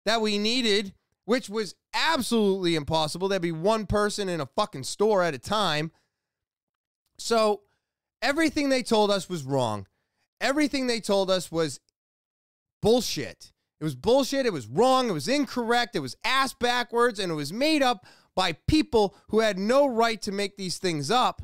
that we needed, which was absolutely impossible. There'd be one person in a fucking store at a time. So everything they told us was wrong. Everything they told us was bullshit. It was bullshit. It was wrong. It was incorrect. It was ass backwards. And it was made up by people who had no right to make these things up.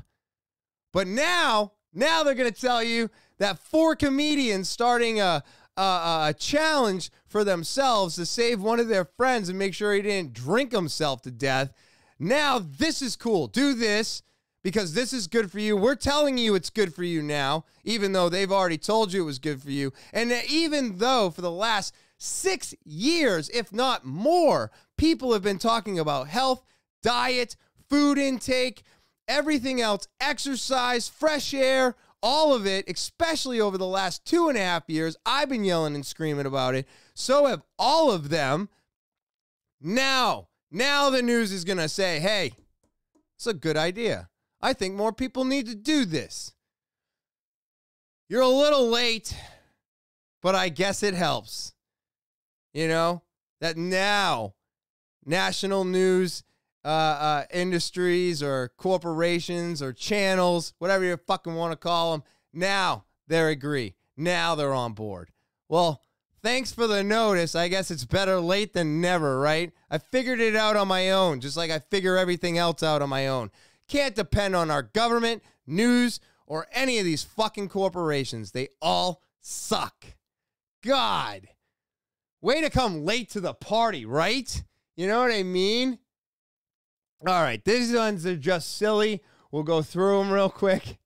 But now they're going to tell you that 4 comedians starting a a challenge for themselves to save one of their friends and make sure he didn't drink himself to death. Now, this is cool. Do this because this is good for you. We're telling you it's good for you now, even though they've already told you it was good for you. And even though for the last 6 years, if not more, people have been talking about health, diet, food intake, everything else, exercise, fresh air, all of it, especially over the last 2.5 years. I've been yelling and screaming about it. So have all of them. Now the news is going to say, hey, it's a good idea. I think more people need to do this. You're a little late, but I guess it helps. You know, that now national news industries or corporations or channels, whatever you fucking want to call them, now they agree. Now they're on board. Well, thanks for the notice. I guess it's better late than never, right? I figured it out on my own, just like I figure everything else out on my own. Can't depend on our government, news, or any of these fucking corporations. They all suck. God. Way to come late to the party, right? You know what I mean? All right, these ones are just silly. We'll go through them real quick.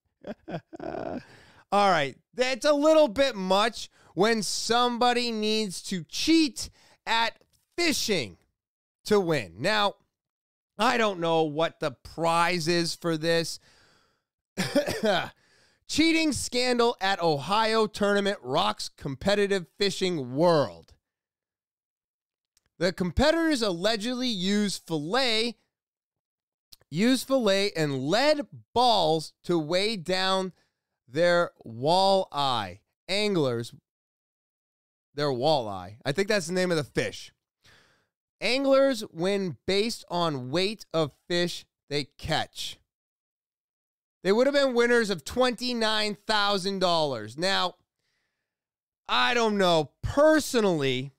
All right, that's a little bit much when somebody needs to cheat at fishing to win. Now, I don't know what the prize is for this. Cheating scandal at Ohio tournament rocks competitive fishing world. The competitors allegedly used fillet and lead balls to weigh down their walleye. Anglers, their walleye. I think that's the name of the fish. Anglers win based on weight of fish they catch. They would have been winners of $29,000. Now, I don't know. Personally,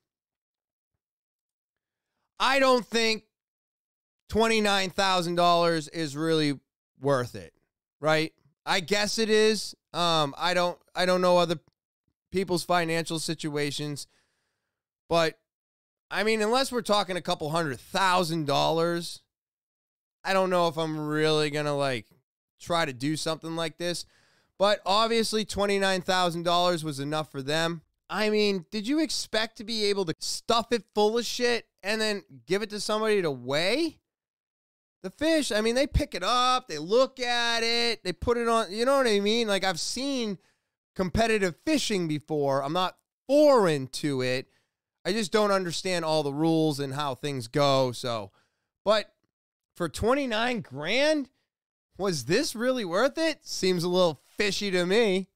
I don't think $29,000 is really worth it, right? I guess it is. I don't know other people's financial situations, but I mean, unless we're talking a couple $100,000, I don't know if I'm really gonna like try to do something like this. But obviously, $29,000 was enough for them. I mean, did you expect to be able to stuff it full of shit and then give it to somebody to weigh? The fish, I mean, they pick it up, they look at it, they put it on, you know what I mean? Like, I've seen competitive fishing before. I'm not foreign to it. I just don't understand all the rules and how things go. So, but for 29 grand, was this really worth it? Seems a little fishy to me.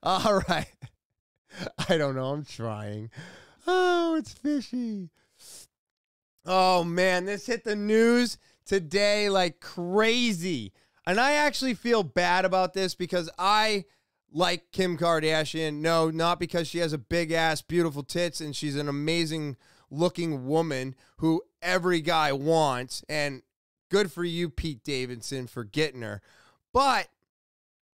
All right. I don't know. I'm trying. Oh, it's fishy. Oh, man, this hit the news today like crazy. And I actually feel bad about this because I like Kim Kardashian. No, not because she has a big ass, beautiful tits, and she's an amazing looking woman who every guy wants. And good for you, Pete Davidson, for getting her. But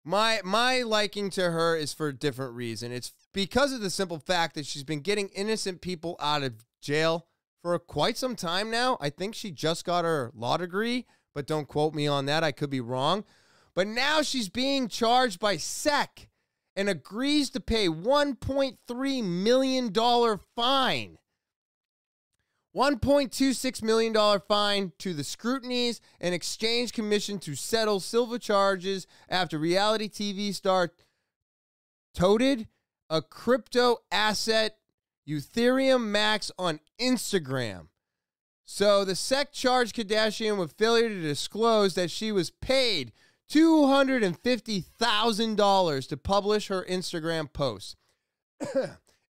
my liking to her is for a different reason. It's because of the simple fact that she's been getting innocent people out of jail for quite some time now. I think she just got her law degree, but don't quote me on that. I could be wrong. But now she's being charged by SEC and agrees to pay $1.3 million fine. $1.26 million fine to the Scrutinies and Exchange Commission to settle civil charges after reality TV star toted a crypto asset Ethereum Max on Instagram. So the SEC charged Kardashian with failure to disclose that she was paid $250,000 to publish her Instagram posts.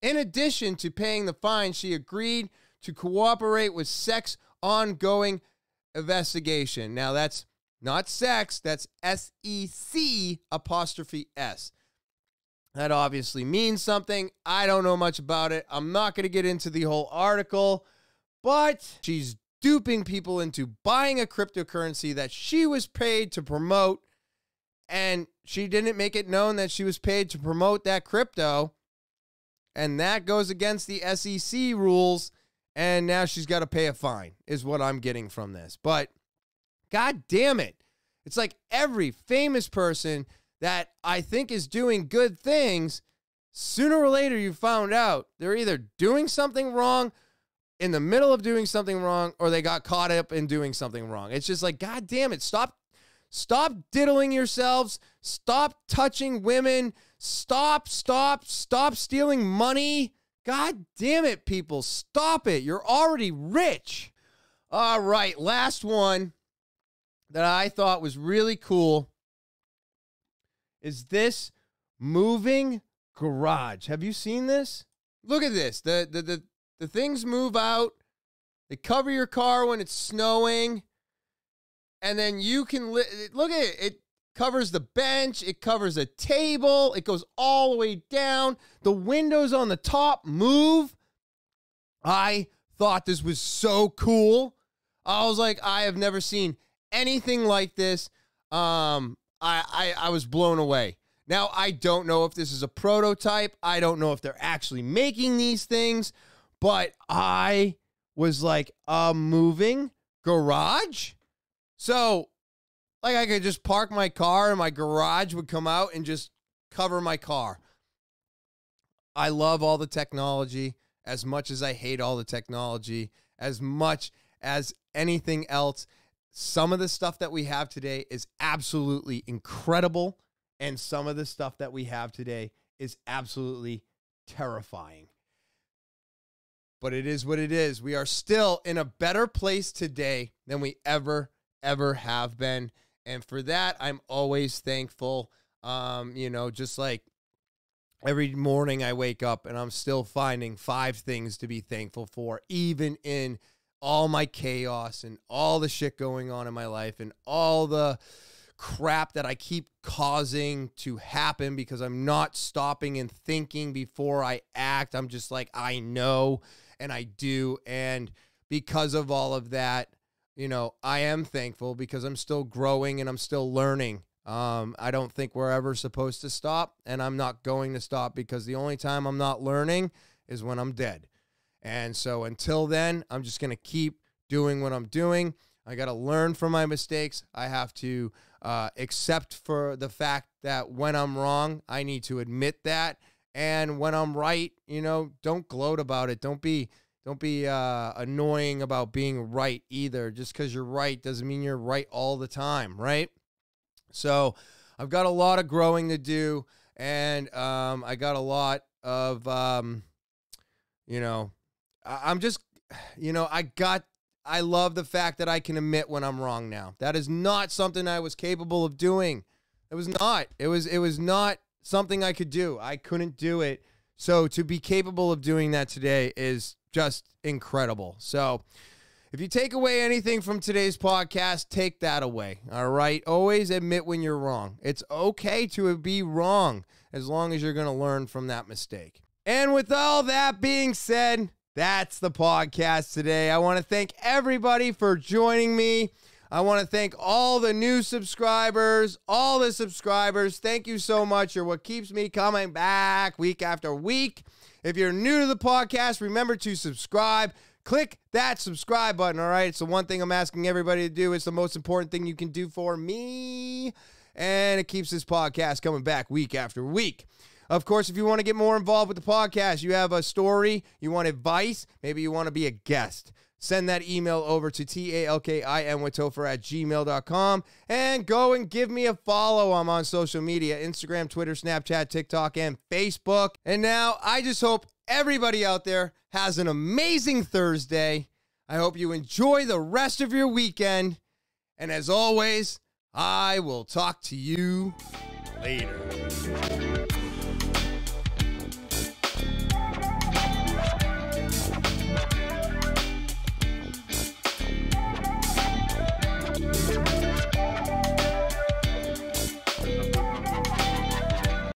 In addition to paying the fine, she agreed to cooperate with SEC's ongoing investigation. Now, that's not sex, that's SEC apostrophe S. That obviously means something. I don't know much about it. I'm not going to get into the whole article, but she's duping people into buying a cryptocurrency that she was paid to promote, and she didn't make it known that she was paid to promote that crypto. and that goes against the SEC rules, and now she's got to pay a fine, is what I'm getting from this. But God damn it. It's like every famous person that I think is doing good things, sooner or later you found out they're either doing something wrong, in the middle of doing something wrong, or they got caught up in doing something wrong. It's just like, God damn it. Stop diddling yourselves. Stop touching women. Stop stealing money. God damn it, people. Stop it. You're already rich. All right, last one that I thought was really cool is this moving garage. Have you seen this? Look at this. The things move out. They cover your car when it's snowing. And then you can look at it. It covers the bench. It covers a table. It goes all the way down. The windows on the top move. I thought this was so cool. I was like, I have never seen anything like this. I was blown away. Now, I don't know if this is a prototype. I don't know if they're actually making these things, but I was like, a moving garage? So, like, I could just park my car and my garage would come out and just cover my car. I love all the technology as much as I hate all the technology, as much as anything else. Some of the stuff that we have today is absolutely incredible, and some of the stuff that we have today is absolutely terrifying. But it is what it is. We are still in a better place today than we ever have been. And for that, I'm always thankful. Just like every morning I wake up and I'm still finding 5 things to be thankful for, even in all my chaos and all the shit going on in my life and all the crap that I keep causing to happen because I'm not stopping and thinking before I act. I'm just like, I know, and I do. And because of all of that, I am thankful because I'm still growing and I'm still learning. I don't think we're ever supposed to stop, and I'm not going to stop because the only time I'm not learning is when I'm dead. And so until then, I'm just going to keep doing what I'm doing. I got to learn from my mistakes. I have to accept for the fact that when I'm wrong, I need to admit that. And when I'm right, don't gloat about it. Don't be annoying about being right either. Just because you're right doesn't mean you're right all the time, right? So I've got a lot of growing to do, and I got a lot of, I love the fact that I can admit when I'm wrong now. That is not something I was capable of doing. It was not. It was not something I could do. I couldn't do it. So to be capable of doing that today is just incredible. So if you take away anything from today's podcast, take that away. All right. Always admit when you're wrong. It's okay to be wrong as long as you're going to learn from that mistake. And with all that being said, that's the podcast today. I want to thank everybody for joining me. I want to thank all the new subscribers, all the subscribers. Thank you so much. You're what keeps me coming back week after week. If you're new to the podcast, remember to subscribe. Click that subscribe button, all right? It's the one thing I'm asking everybody to do. It's the most important thing you can do for me, and it keeps this podcast coming back week after week. Of course, if you want to get more involved with the podcast, you have a story, you want advice, maybe you want to be a guest, send that email over to talkinwithtopher@gmail.com and go and give me a follow. I'm on social media, Instagram, Twitter, Snapchat, TikTok, and Facebook. And now I just hope everybody out there has an amazing Thursday. I hope you enjoy the rest of your weekend. And as always, I will talk to you later.